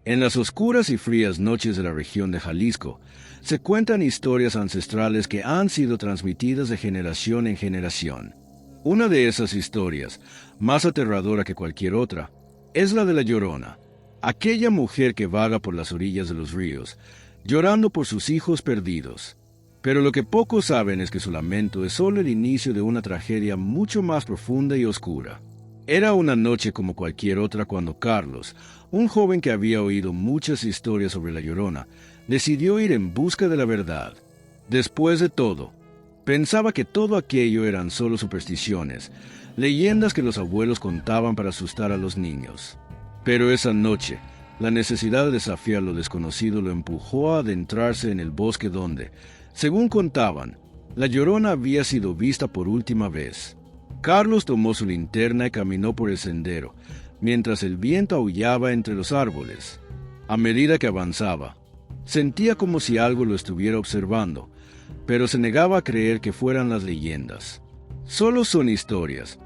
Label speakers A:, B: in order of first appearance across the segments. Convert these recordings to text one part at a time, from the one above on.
A: En las oscuras y frías noches de la región de Jalisco, se cuentan historias ancestrales que han sido transmitidas de generación en generación. Una de esas historias, más aterradora que cualquier otra, es la de la Llorona, aquella mujer que vaga por las orillas de los ríos, llorando por sus hijos perdidos. Pero lo que pocos saben es que su lamento es solo el inicio de una tragedia mucho más profunda y oscura. Era una noche como cualquier otra cuando Carlos, un joven que había oído muchas historias sobre la Llorona, decidió ir en busca de la verdad. Después de todo, pensaba que todo aquello eran solo supersticiones, leyendas que los abuelos contaban para asustar a los niños. Pero esa noche, la necesidad de desafiar lo desconocido lo empujó a adentrarse en el bosque donde, según contaban, la Llorona había sido vista por última vez. Carlos tomó su linterna y caminó por el sendero, mientras el viento aullaba entre los árboles. A medida que avanzaba, sentía como si algo lo estuviera observando, pero se negaba a creer que fueran las leyendas. Solo son historias,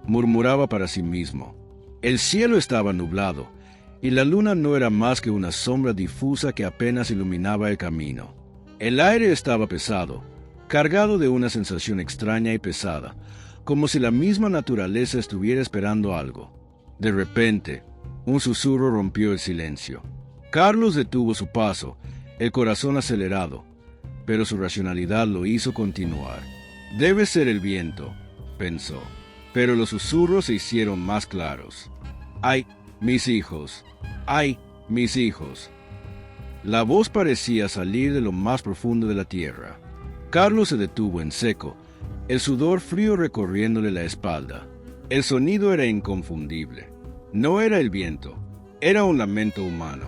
A: murmuraba para sí mismo. El cielo estaba nublado, y la luna no era más que una sombra difusa que apenas iluminaba el camino. El aire estaba pesado, cargado de una sensación extraña y pesada, como si la misma naturaleza estuviera esperando algo. De repente, un susurro rompió el silencio. Carlos detuvo su paso, el corazón acelerado, pero su racionalidad lo hizo continuar. Debe ser el viento, pensó, pero los susurros se hicieron más claros. ¡Ay, mis hijos! ¡Ay, mis hijos! La voz parecía salir de lo más profundo de la tierra. Carlos se detuvo en seco, el sudor frío recorriéndole la espalda. El sonido era inconfundible. No era el viento, era un lamento humano.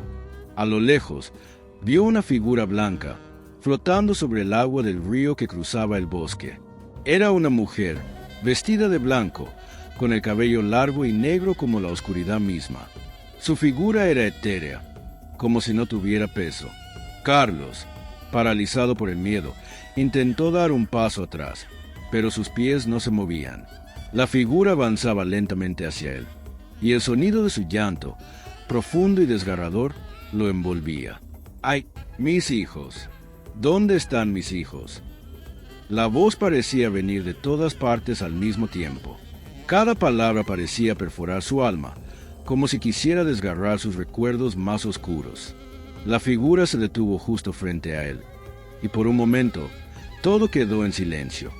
A: A lo lejos, vio una figura blanca, flotando sobre el agua del río que cruzaba el bosque. Era una mujer, vestida de blanco, con el cabello largo y negro como la oscuridad misma. Su figura era etérea, como si no tuviera peso. Carlos, paralizado por el miedo, intentó dar un paso atrás, pero sus pies no se movían. La figura avanzaba lentamente hacia él, y el sonido de su llanto, profundo y desgarrador, lo envolvía. ¡Ay, mis hijos! ¿Dónde están mis hijos? La voz parecía venir de todas partes al mismo tiempo. Cada palabra parecía perforar su alma, como si quisiera desgarrar sus recuerdos más oscuros. La figura se detuvo justo frente a él, y por un momento, todo quedó en silencio.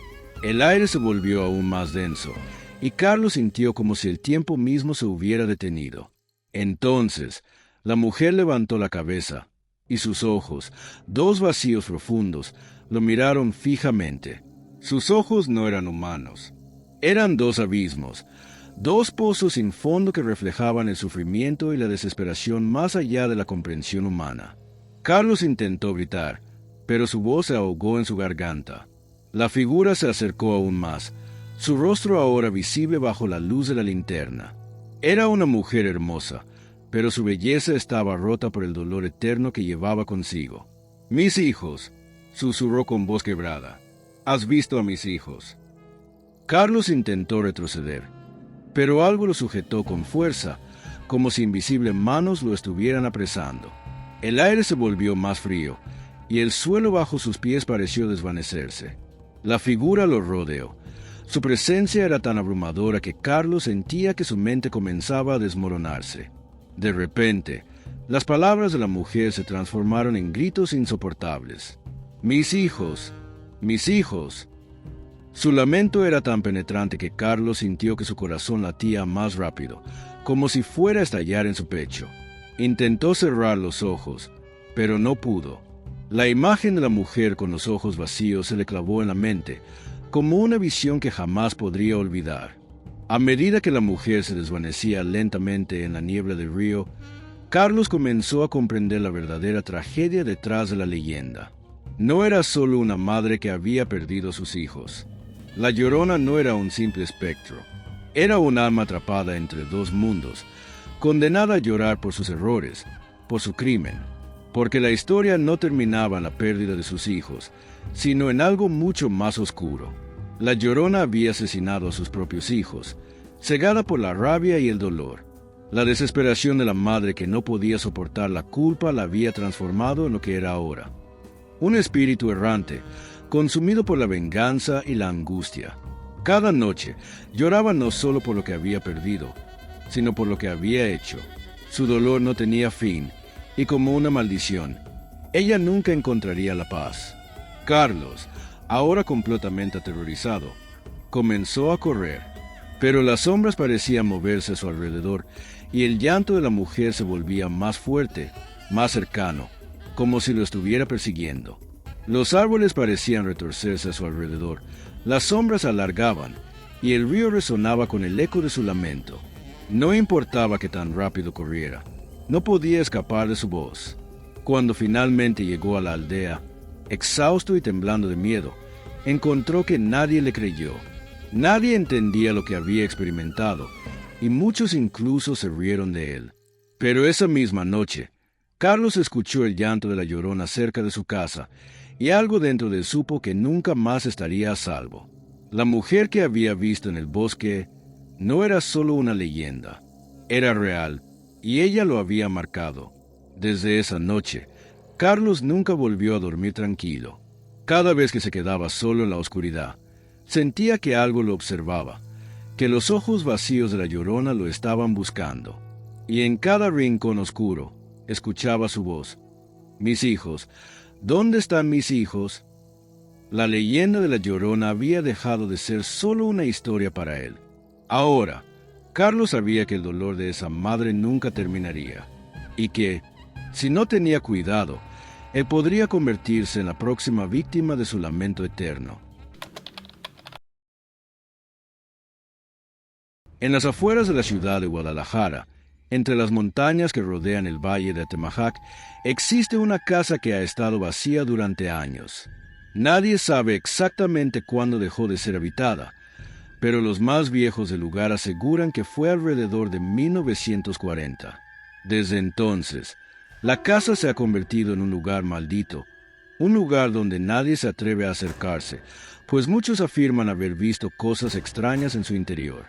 A: El aire se volvió aún más denso, y Carlos sintió como si el tiempo mismo se hubiera detenido. Entonces, la mujer levantó la cabeza, y sus ojos, dos vacíos profundos, lo miraron fijamente. Sus ojos no eran humanos. Eran dos abismos, dos pozos sin fondo que reflejaban el sufrimiento y la desesperación más allá de la comprensión humana. Carlos intentó gritar, pero su voz se ahogó en su garganta. La figura se acercó aún más, su rostro ahora visible bajo la luz de la linterna. Era una mujer hermosa, pero su belleza estaba rota por el dolor eterno que llevaba consigo. «Mis hijos», susurró con voz quebrada. «¿Has visto a mis hijos?» Carlos intentó retroceder, pero algo lo sujetó con fuerza, como si invisibles manos lo estuvieran apresando. El aire se volvió más frío, y el suelo bajo sus pies pareció desvanecerse. La figura lo rodeó. Su presencia era tan abrumadora que Carlos sentía que su mente comenzaba a desmoronarse. De repente, las palabras de la mujer se transformaron en gritos insoportables. «¡Mis hijos! ¡Mis hijos!». Su lamento era tan penetrante que Carlos sintió que su corazón latía más rápido, como si fuera a estallar en su pecho. Intentó cerrar los ojos, pero no pudo. La imagen de la mujer con los ojos vacíos se le clavó en la mente, como una visión que jamás podría olvidar. A medida que la mujer se desvanecía lentamente en la niebla del río, Carlos comenzó a comprender la verdadera tragedia detrás de la leyenda. No era solo una madre que había perdido a sus hijos. La Llorona no era un simple espectro. Era un alma atrapada entre dos mundos, condenada a llorar por sus errores, por su crimen, porque la historia no terminaba en la pérdida de sus hijos, sino en algo mucho más oscuro. La Llorona había asesinado a sus propios hijos, cegada por la rabia y el dolor. La desesperación de la madre que no podía soportar la culpa la había transformado en lo que era ahora. Un espíritu errante, consumido por la venganza y la angustia. Cada noche lloraba no solo por lo que había perdido, sino por lo que había hecho. Su dolor no tenía fin, y como una maldición, ella nunca encontraría la paz. Carlos, ahora completamente aterrorizado, comenzó a correr, pero las sombras parecían moverse a su alrededor, y el llanto de la mujer se volvía más fuerte, más cercano, como si lo estuviera persiguiendo. Los árboles parecían retorcerse a su alrededor, las sombras se alargaban, y el río resonaba con el eco de su lamento. No importaba que tan rápido corriera, no podía escapar de su voz. Cuando finalmente llegó a la aldea, exhausto y temblando de miedo, encontró que nadie le creyó. Nadie entendía lo que había experimentado, y muchos incluso se rieron de él. Pero esa misma noche, Carlos escuchó el llanto de la Llorona cerca de su casa, y algo dentro de él supo que nunca más estaría a salvo. La mujer que había visto en el bosque no era solo una leyenda, era real, y ella lo había marcado. Desde esa noche, Carlos nunca volvió a dormir tranquilo. Cada vez que se quedaba solo en la oscuridad, sentía que algo lo observaba, que los ojos vacíos de la Llorona lo estaban buscando. Y en cada rincón oscuro, escuchaba su voz. «Mis hijos, ¿dónde están mis hijos?» La leyenda de la Llorona había dejado de ser solo una historia para él. Ahora, Carlos sabía que el dolor de esa madre nunca terminaría, y que, si no tenía cuidado, él podría convertirse en la próxima víctima de su lamento eterno. En las afueras de la ciudad de Guadalajara, entre las montañas que rodean el valle de Atemajac, existe una casa que ha estado vacía durante años. Nadie sabe exactamente cuándo dejó de ser habitada, pero los más viejos del lugar aseguran que fue alrededor de 1940. Desde entonces, la casa se ha convertido en un lugar maldito, un lugar donde nadie se atreve a acercarse, pues muchos afirman haber visto cosas extrañas en su interior.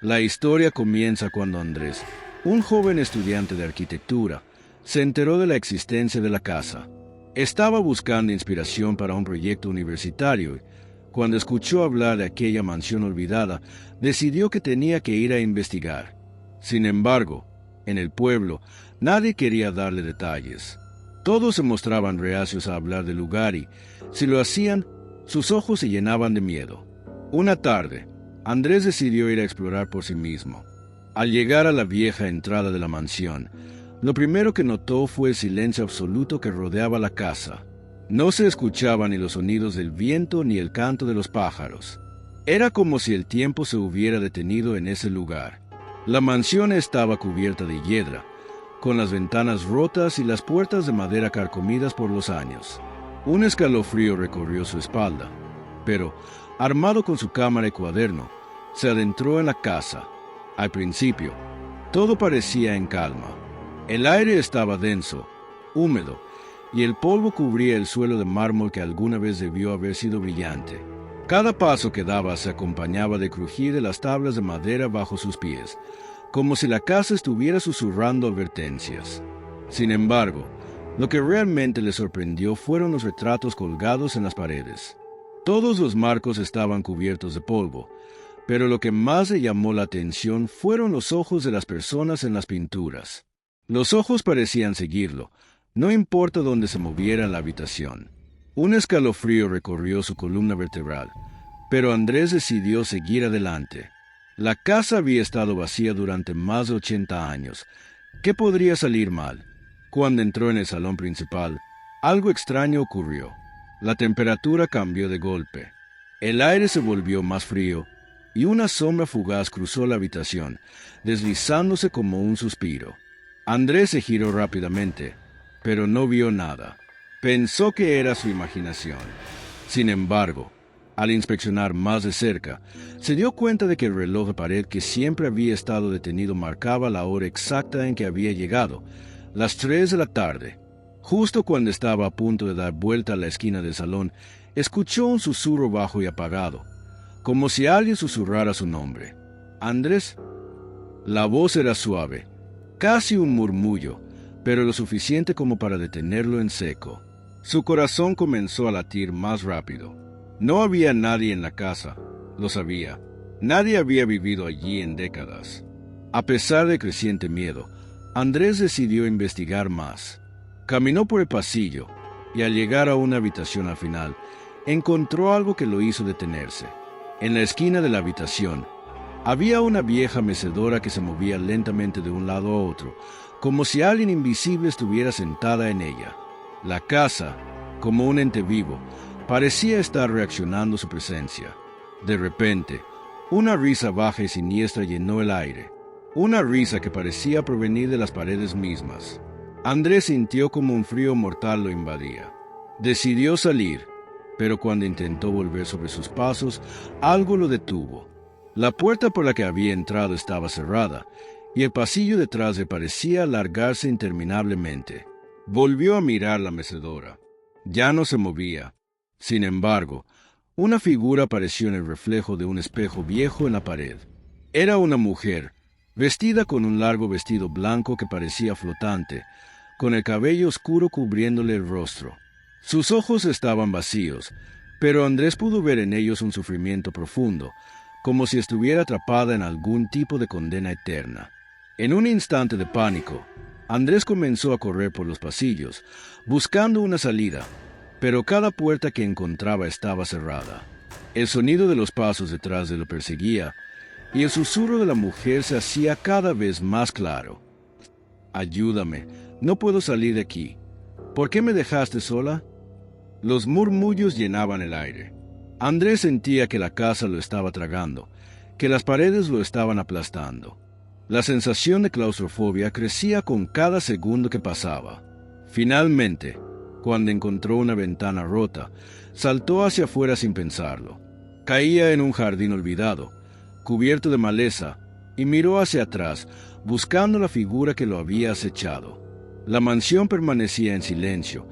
A: La historia comienza cuando Andrés, un joven estudiante de arquitectura, se enteró de la existencia de la casa. Estaba buscando inspiración para un proyecto universitario y, cuando escuchó hablar de aquella mansión olvidada, decidió que tenía que ir a investigar. Sin embargo, en el pueblo, nadie quería darle detalles. Todos se mostraban reacios a hablar del lugar y, si lo hacían, sus ojos se llenaban de miedo. Una tarde, Andrés decidió ir a explorar por sí mismo. Al llegar a la vieja entrada de la mansión, lo primero que notó fue el silencio absoluto que rodeaba la casa. No se escuchaban ni los sonidos del viento ni el canto de los pájaros. Era como si el tiempo se hubiera detenido en ese lugar. La mansión estaba cubierta de hiedra, con las ventanas rotas y las puertas de madera carcomidas por los años. Un escalofrío recorrió su espalda, pero, armado con su cámara y cuaderno, se adentró en la casa. Al principio, todo parecía en calma. El aire estaba denso, húmedo, y el polvo cubría el suelo de mármol que alguna vez debió haber sido brillante. Cada paso que daba se acompañaba de crujir de las tablas de madera bajo sus pies, como si la casa estuviera susurrando advertencias. Sin embargo, lo que realmente le sorprendió fueron los retratos colgados en las paredes. Todos los marcos estaban cubiertos de polvo, pero lo que más le llamó la atención fueron los ojos de las personas en las pinturas. Los ojos parecían seguirlo, no importa dónde se moviera en la habitación. Un escalofrío recorrió su columna vertebral, pero Andrés decidió seguir adelante. La casa había estado vacía durante más de 80 años. ¿Qué podría salir mal? Cuando entró en el salón principal, algo extraño ocurrió. La temperatura cambió de golpe. El aire se volvió más frío, y una sombra fugaz cruzó la habitación, deslizándose como un suspiro. Andrés se giró rápidamente, pero no vio nada. Pensó que era su imaginación. Sin embargo, al inspeccionar más de cerca, se dio cuenta de que el reloj de pared que siempre había estado detenido marcaba la hora exacta en que había llegado, las 3 de la tarde. Justo cuando estaba a punto de dar vuelta a la esquina del salón, escuchó un susurro bajo y apagado, como si alguien susurrara su nombre. «Andrés». La voz era suave, Casi un murmullo, pero lo suficiente como para detenerlo en seco. Su corazón comenzó a latir más rápido. No había nadie en la casa, lo sabía. Nadie había vivido allí en décadas. A pesar del creciente miedo, Andrés decidió investigar más. Caminó por el pasillo y al llegar a una habitación al final, encontró algo que lo hizo detenerse. En la esquina de la habitación, había una vieja mecedora que se movía lentamente de un lado a otro, como si alguien invisible estuviera sentada en ella. La casa, como un ente vivo, parecía estar reaccionando a su presencia. De repente, una risa baja y siniestra llenó el aire. Una risa que parecía provenir de las paredes mismas. Andrés sintió como un frío mortal lo invadía. Decidió salir, pero cuando intentó volver sobre sus pasos, algo lo detuvo. La puerta por la que había entrado estaba cerrada, y el pasillo detrás le parecía alargarse interminablemente. Volvió a mirar la mecedora. Ya no se movía. Sin embargo, una figura apareció en el reflejo de un espejo viejo en la pared. Era una mujer, vestida con un largo vestido blanco que parecía flotante, con el cabello oscuro cubriéndole el rostro. Sus ojos estaban vacíos, pero Andrés pudo ver en ellos un sufrimiento profundo, como si estuviera atrapada en algún tipo de condena eterna. En un instante de pánico, Andrés comenzó a correr por los pasillos, buscando una salida, pero cada puerta que encontraba estaba cerrada. El sonido de los pasos detrás de lo perseguía, y el susurro de la mujer se hacía cada vez más claro. «Ayúdame, no puedo salir de aquí. ¿Por qué me dejaste sola?» Los murmullos llenaban el aire. Andrés sentía que la casa lo estaba tragando, que las paredes lo estaban aplastando. La sensación de claustrofobia crecía con cada segundo que pasaba. Finalmente, cuando encontró una ventana rota, saltó hacia afuera sin pensarlo. Caía en un jardín olvidado, cubierto de maleza, y miró hacia atrás, buscando la figura que lo había acechado. La mansión permanecía en silencio,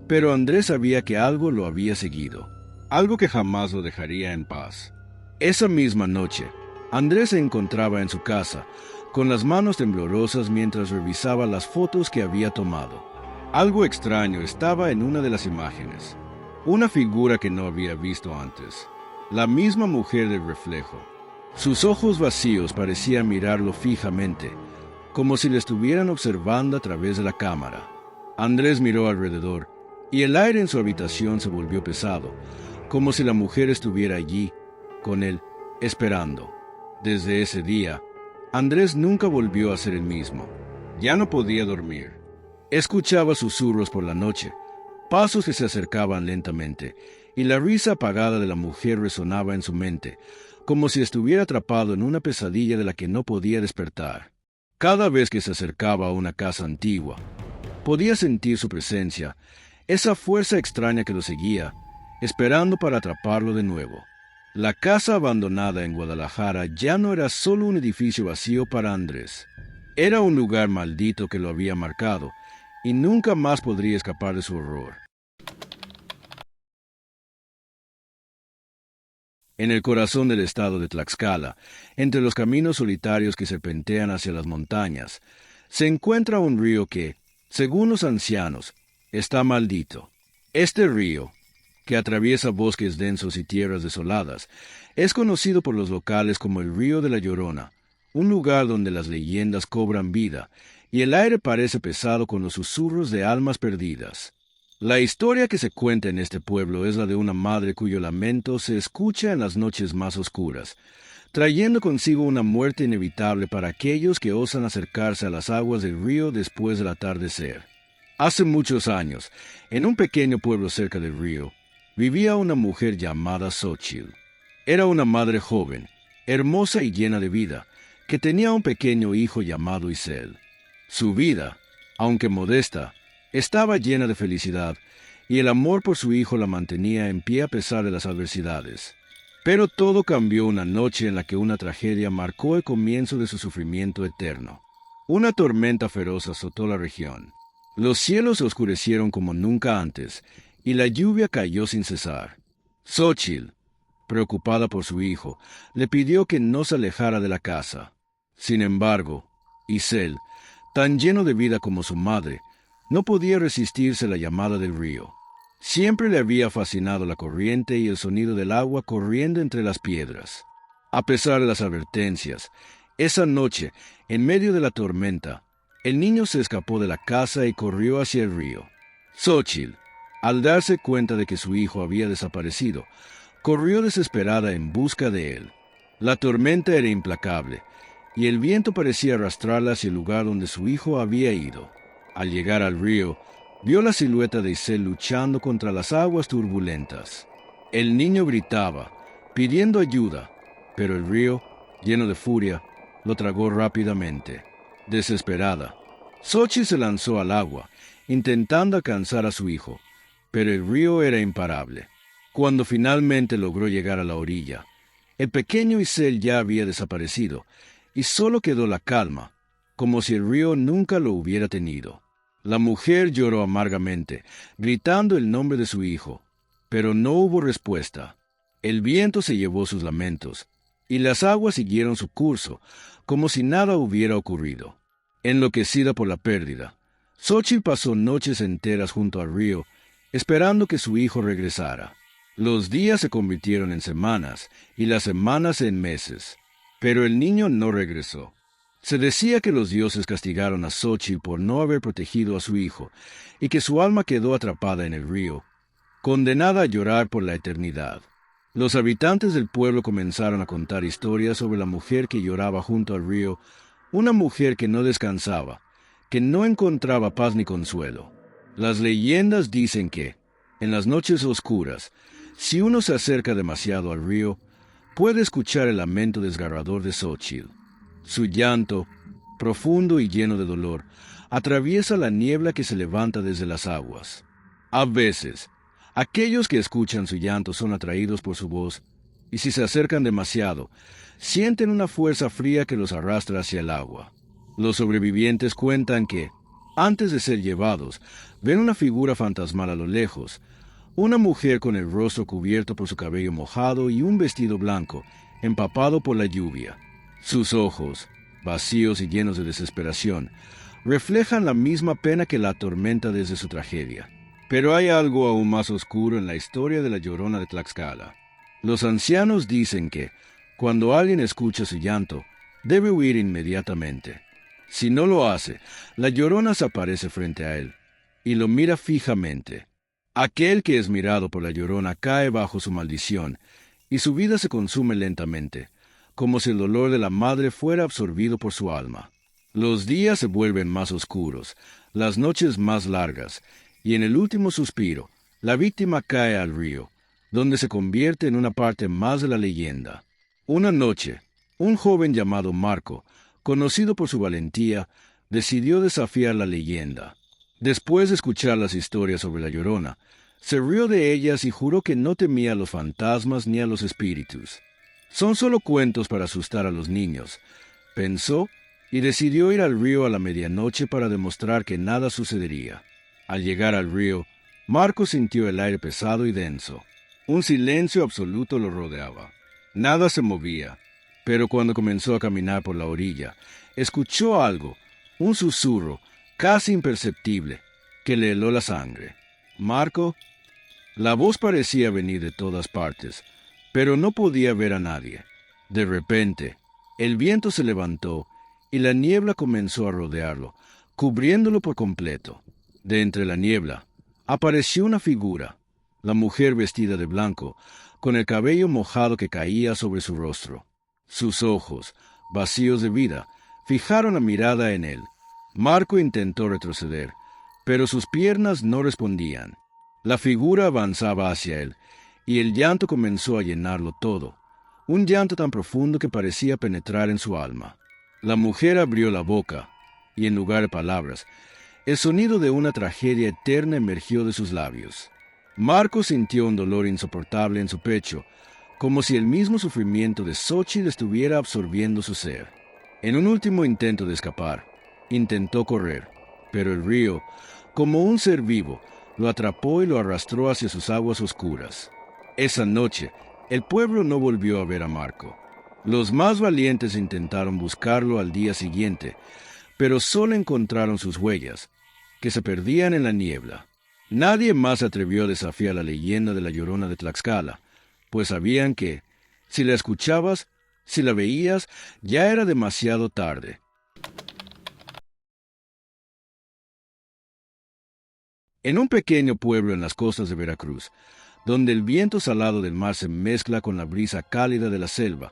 A: pero Andrés sabía que algo lo había seguido, algo que jamás lo dejaría en paz. Esa misma noche, Andrés se encontraba en su casa, con las manos temblorosas mientras revisaba las fotos que había tomado. Algo extraño estaba en una de las imágenes, una figura que no había visto antes, la misma mujer del reflejo. Sus ojos vacíos parecían mirarlo fijamente, como si le estuvieran observando a través de la cámara. Andrés miró alrededor, y el aire en su habitación se volvió pesado, como si la mujer estuviera allí, con él, esperando. Desde ese día, Andrés nunca volvió a ser el mismo. Ya no podía dormir. Escuchaba susurros por la noche, pasos que se acercaban lentamente, y la risa apagada de la mujer resonaba en su mente, como si estuviera atrapado en una pesadilla de la que no podía despertar. Cada vez que se acercaba a una casa antigua, podía sentir su presencia, esa fuerza extraña que lo seguía, esperando para atraparlo de nuevo. La casa abandonada en Guadalajara ya no era solo un edificio vacío para Andrés. Era un lugar maldito que lo había marcado, y nunca más podría escapar de su horror. En el corazón del estado de Tlaxcala, entre los caminos solitarios que serpentean hacia las montañas, se encuentra un río que, según los ancianos, está maldito. Este río, que atraviesa bosques densos y tierras desoladas, es conocido por los locales como el Río de la Llorona, un lugar donde las leyendas cobran vida, y el aire parece pesado con los susurros de almas perdidas. La historia que se cuenta en este pueblo es la de una madre cuyo lamento se escucha en las noches más oscuras, trayendo consigo una muerte inevitable para aquellos que osan acercarse a las aguas del río después del atardecer. Hace muchos años, en un pequeño pueblo cerca del río, vivía una mujer llamada Xóchitl. Era una madre joven, hermosa y llena de vida, que tenía un pequeño hijo llamado Isel. Su vida, aunque modesta, estaba llena de felicidad, y el amor por su hijo la mantenía en pie a pesar de las adversidades. Pero todo cambió una noche en la que una tragedia marcó el comienzo de su sufrimiento eterno. Una tormenta feroz azotó la región. Los cielos se oscurecieron como nunca antes, y la lluvia cayó sin cesar. Xóchitl, preocupada por su hijo, le pidió que no se alejara de la casa. Sin embargo, Isel, Tan lleno de vida como su madre, no podía resistirse a la llamada del río. Siempre le había fascinado la corriente y el sonido del agua corriendo entre las piedras. A pesar de las advertencias, esa noche, en medio de la tormenta, el niño se escapó de la casa y corrió hacia el río. Xóchitl, al darse cuenta de que su hijo había desaparecido, corrió desesperada en busca de él. La tormenta era implacable, y el viento parecía arrastrarla hacia el lugar donde su hijo había ido. Al llegar al río, vio la silueta de Isel luchando contra las aguas turbulentas. El niño gritaba, pidiendo ayuda, pero el río, lleno de furia, lo tragó rápidamente. Desesperada, Xóchitl se lanzó al agua, intentando alcanzar a su hijo, pero el río era imparable. Cuando finalmente logró llegar a la orilla, el pequeño Isel ya había desaparecido, y solo quedó la calma, como si el río nunca lo hubiera tenido. La mujer lloró amargamente, gritando el nombre de su hijo, pero no hubo respuesta. El viento se llevó sus lamentos, y las aguas siguieron su curso, como si nada hubiera ocurrido. Enloquecida por la pérdida, Xóchitl pasó noches enteras junto al río, esperando que su hijo regresara. Los días se convirtieron en semanas, y las semanas en meses, pero el niño no regresó. Se decía que los dioses castigaron a Xóchitl por no haber protegido a su hijo, y que su alma quedó atrapada en el río, condenada a llorar por la eternidad. Los habitantes del pueblo comenzaron a contar historias sobre la mujer que lloraba junto al río, una mujer que no descansaba, que no encontraba paz ni consuelo. Las leyendas dicen que, en las noches oscuras, si uno se acerca demasiado al río, puede escuchar el lamento desgarrador de Xóchitl. Su llanto, profundo y lleno de dolor, atraviesa la niebla que se levanta desde las aguas. A veces, aquellos que escuchan su llanto son atraídos por su voz, y si se acercan demasiado, sienten una fuerza fría que los arrastra hacia el agua. Los sobrevivientes cuentan que, antes de ser llevados, ven una figura fantasmal a lo lejos, una mujer con el rostro cubierto por su cabello mojado y un vestido blanco, empapado por la lluvia. Sus ojos, vacíos y llenos de desesperación, reflejan la misma pena que la atormenta desde su tragedia. Pero hay algo aún más oscuro en la historia de la Llorona de Tlaxcala. Los ancianos dicen que, cuando alguien escucha su llanto, debe huir inmediatamente. Si no lo hace, la Llorona se aparece frente a él, y lo mira fijamente. Aquel que es mirado por la Llorona cae bajo su maldición, y su vida se consume lentamente, como si el dolor de la madre fuera absorbido por su alma. Los días se vuelven más oscuros, las noches más largas, y en el último suspiro, la víctima cae al río, donde se convierte en una parte más de la leyenda. Una noche, un joven llamado Marco, conocido por su valentía, decidió desafiar la leyenda. Después de escuchar las historias sobre la Llorona, se rió de ellas y juró que no temía a los fantasmas ni a los espíritus. Son solo cuentos para asustar a los niños, pensó, y decidió ir al río a la medianoche para demostrar que nada sucedería. Al llegar al río, Marco sintió el aire pesado y denso. Un silencio absoluto lo rodeaba. Nada se movía, pero cuando comenzó a caminar por la orilla, escuchó algo, un susurro, casi imperceptible, que le heló la sangre. «Marco». La voz parecía venir de todas partes, pero no podía ver a nadie. De repente, el viento se levantó y la niebla comenzó a rodearlo, cubriéndolo por completo. De entre la niebla, apareció una figura, la mujer vestida de blanco, con el cabello mojado que caía sobre su rostro. Sus ojos, vacíos de vida, fijaron la mirada en él. Marco intentó retroceder, pero sus piernas no respondían. La figura avanzaba hacia él, y el llanto comenzó a llenarlo todo, un llanto tan profundo que parecía penetrar en su alma. La mujer abrió la boca, y en lugar de palabras, el sonido de una tragedia eterna emergió de sus labios. Marco sintió un dolor insoportable en su pecho, como si el mismo sufrimiento de Xóchitl estuviera absorbiendo su ser. En un último intento de escapar, intentó correr, pero el río, como un ser vivo, lo atrapó y lo arrastró hacia sus aguas oscuras. Esa noche, el pueblo no volvió a ver a Marco. Los más valientes intentaron buscarlo al día siguiente, pero solo encontraron sus huellas, que se perdían en la niebla. Nadie más se atrevió a desafiar la leyenda de la Llorona de Tlaxcala, pues sabían que, si la escuchabas, si la veías, ya era demasiado tarde. En un pequeño pueblo en las costas de Veracruz, donde el viento salado del mar se mezcla con la brisa cálida de la selva,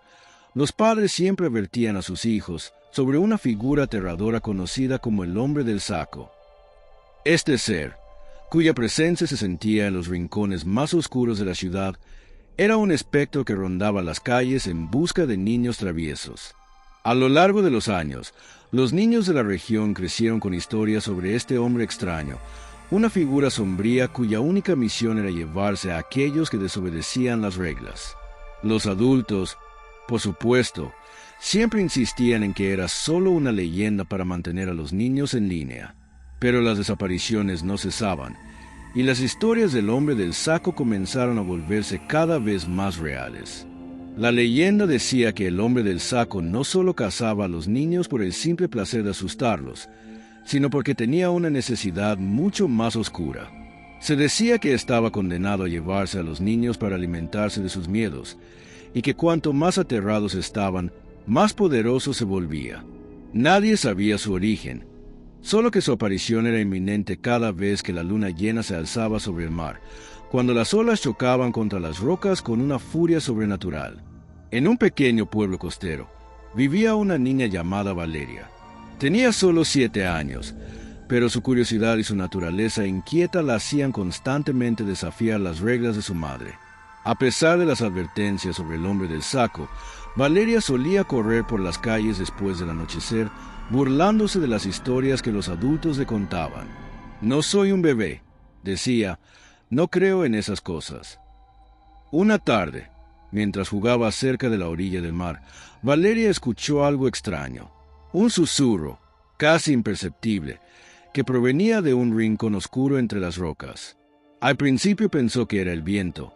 A: los padres siempre advertían a sus hijos sobre una figura aterradora conocida como el hombre del saco. Este ser, cuya presencia se sentía en los rincones más oscuros de la ciudad, era un espectro que rondaba las calles en busca de niños traviesos. A lo largo de los años, los niños de la región crecieron con historias sobre este hombre extraño, una figura sombría cuya única misión era llevarse a aquellos que desobedecían las reglas. Los adultos, por supuesto, siempre insistían en que era solo una leyenda para mantener a los niños en línea. Pero las desapariciones no cesaban, y las historias del hombre del saco comenzaron a volverse cada vez más reales. La leyenda decía que el hombre del saco no solo cazaba a los niños por el simple placer de asustarlos, sino porque tenía una necesidad mucho más oscura. Se decía que estaba condenado a llevarse a los niños para alimentarse de sus miedos, y que cuanto más aterrados estaban, más poderoso se volvía. Nadie sabía su origen, solo que su aparición era inminente cada vez que la luna llena se alzaba sobre el mar, cuando las olas chocaban contra las rocas con una furia sobrenatural. En un pequeño pueblo costero, vivía una niña llamada Valeria. Tenía solo 7 años, pero su curiosidad y su naturaleza inquieta la hacían constantemente desafiar las reglas de su madre. A pesar de las advertencias sobre el hombre del saco, Valeria solía correr por las calles después del anochecer, burlándose de las historias que los adultos le contaban. «No soy un bebé», decía, «no creo en esas cosas». Una tarde, mientras jugaba cerca de la orilla del mar, Valeria escuchó algo extraño. Un susurro, casi imperceptible, que provenía de un rincón oscuro entre las rocas. Al principio pensó que era el viento,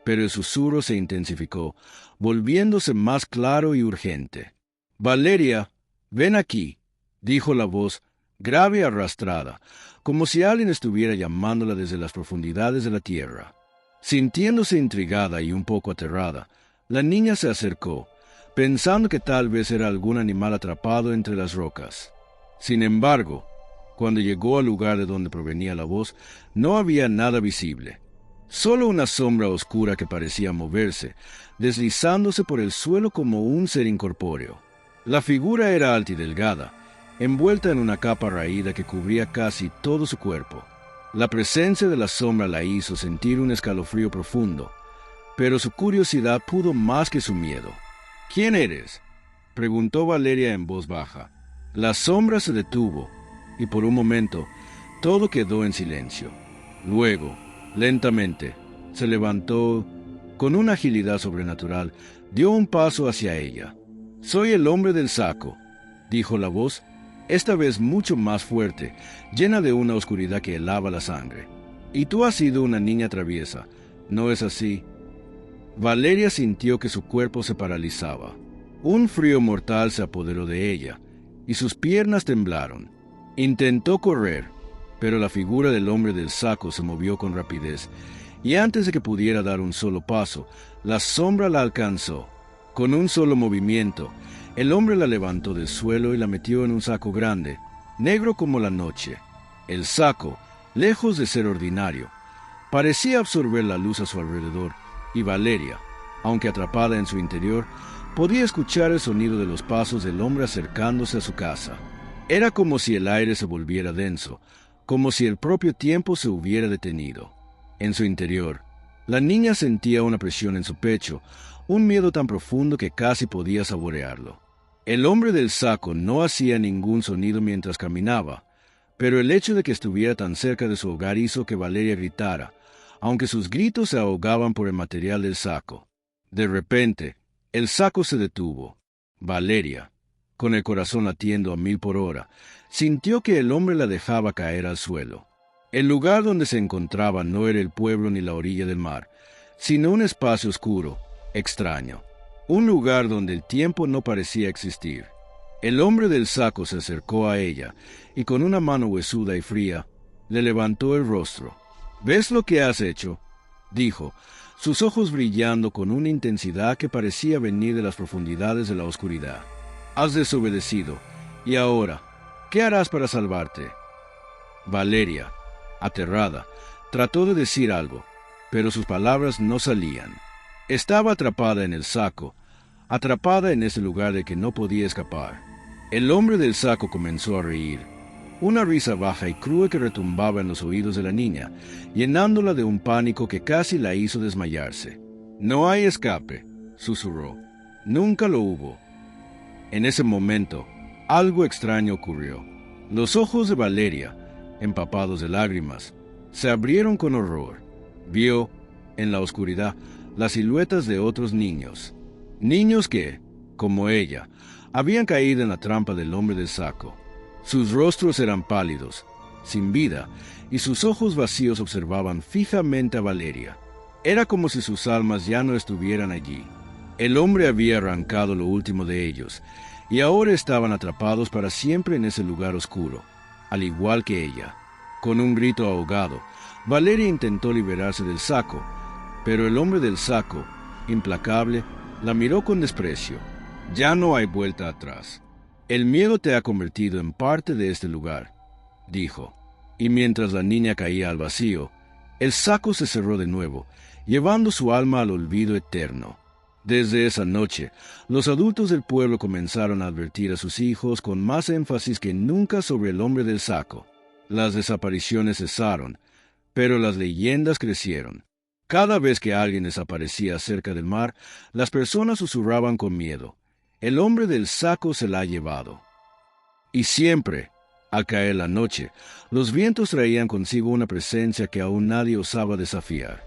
A: pero el susurro se intensificó, volviéndose más claro y urgente. «Valeria, ven aquí», dijo la voz, grave y arrastrada, como si alguien estuviera llamándola desde las profundidades de la tierra. Sintiéndose intrigada y un poco aterrada, la niña se acercó, pensando que tal vez era algún animal atrapado entre las rocas. Sin embargo, cuando llegó al lugar de donde provenía la voz, no había nada visible. Solo una sombra oscura que parecía moverse, deslizándose por el suelo como un ser incorpóreo. La figura era alta y delgada, envuelta en una capa raída que cubría casi todo su cuerpo. La presencia de la sombra la hizo sentir un escalofrío profundo, pero su curiosidad pudo más que su miedo. «¿Quién eres?», preguntó Valeria en voz baja. La sombra se detuvo, y por un momento todo quedó en silencio. Luego, lentamente, se levantó, con una agilidad sobrenatural, dio un paso hacia ella. «Soy el hombre del saco», dijo la voz, esta vez mucho más fuerte, llena de una oscuridad que helaba la sangre. «Y tú has sido una niña traviesa, ¿no es así?» Valeria sintió que su cuerpo se paralizaba. Un frío mortal se apoderó de ella, y sus piernas temblaron. Intentó correr, pero la figura del hombre del saco se movió con rapidez, y antes de que pudiera dar un solo paso, la sombra la alcanzó. Con un solo movimiento, el hombre la levantó del suelo y la metió en un saco grande, negro como la noche. El saco, lejos de ser ordinario, parecía absorber la luz a su alrededor, y Valeria, aunque atrapada en su interior, podía escuchar el sonido de los pasos del hombre acercándose a su casa. Era como si el aire se volviera denso, como si el propio tiempo se hubiera detenido. En su interior, la niña sentía una presión en su pecho, un miedo tan profundo que casi podía saborearlo. El hombre del saco no hacía ningún sonido mientras caminaba, pero el hecho de que estuviera tan cerca de su hogar hizo que Valeria gritara, aunque sus gritos se ahogaban por el material del saco. De repente, el saco se detuvo. Valeria, con el corazón latiendo a 1000 por hora, sintió que el hombre la dejaba caer al suelo. El lugar donde se encontraba no era el pueblo ni la orilla del mar, sino un espacio oscuro, extraño, un lugar donde el tiempo no parecía existir. El hombre del saco se acercó a ella y con una mano huesuda y fría le levantó el rostro. «¿Ves lo que has hecho?», dijo, sus ojos brillando con una intensidad que parecía venir de las profundidades de la oscuridad. «Has desobedecido, y ahora, ¿qué harás para salvarte?». Valeria, aterrada, trató de decir algo, pero sus palabras no salían. Estaba atrapada en el saco, atrapada en ese lugar de que no podía escapar. El hombre del saco comenzó a reír, una risa baja y cruel que retumbaba en los oídos de la niña, llenándola de un pánico que casi la hizo desmayarse. «No hay escape», susurró. «Nunca lo hubo». En ese momento, algo extraño ocurrió. Los ojos de Valeria, empapados de lágrimas, se abrieron con horror. Vio, en la oscuridad, las siluetas de otros niños. Niños que, como ella, habían caído en la trampa del hombre del saco. Sus rostros eran pálidos, sin vida, y sus ojos vacíos observaban fijamente a Valeria. Era como si sus almas ya no estuvieran allí. El hombre había arrancado lo último de ellos, y ahora estaban atrapados para siempre en ese lugar oscuro, al igual que ella. Con un grito ahogado, Valeria intentó liberarse del saco, pero el hombre del saco, implacable, la miró con desprecio. «Ya no hay vuelta atrás. El miedo te ha convertido en parte de este lugar», dijo, y mientras la niña caía al vacío, el saco se cerró de nuevo, llevando su alma al olvido eterno. Desde esa noche, los adultos del pueblo comenzaron a advertir a sus hijos con más énfasis que nunca sobre el hombre del saco. Las desapariciones cesaron, pero las leyendas crecieron. Cada vez que alguien desaparecía cerca del mar, las personas susurraban con miedo: «El hombre del saco se la ha llevado». Y siempre, al caer la noche, los vientos traían consigo una presencia que aún nadie osaba desafiar.